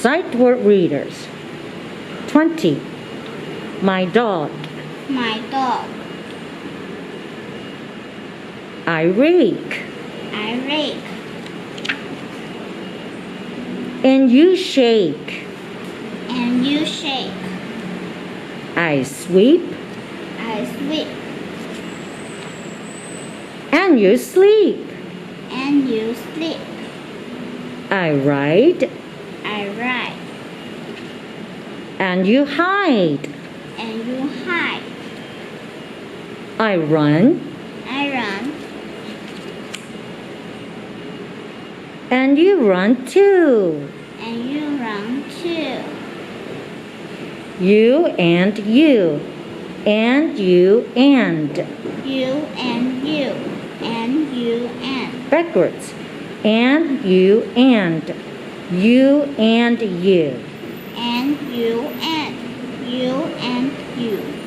Sight word readers. 20. My dog. My dog. I rake. I rake. And you shake. And you shake. I sweep. I sweep. And you sleep. And you sleep. I ride. I ride. And you hide. And you hide. I run. I run. And you run too. And you run too. You and you. And you and. You and you. And you and. Backwards. And you and. You and you. And you and. You and you.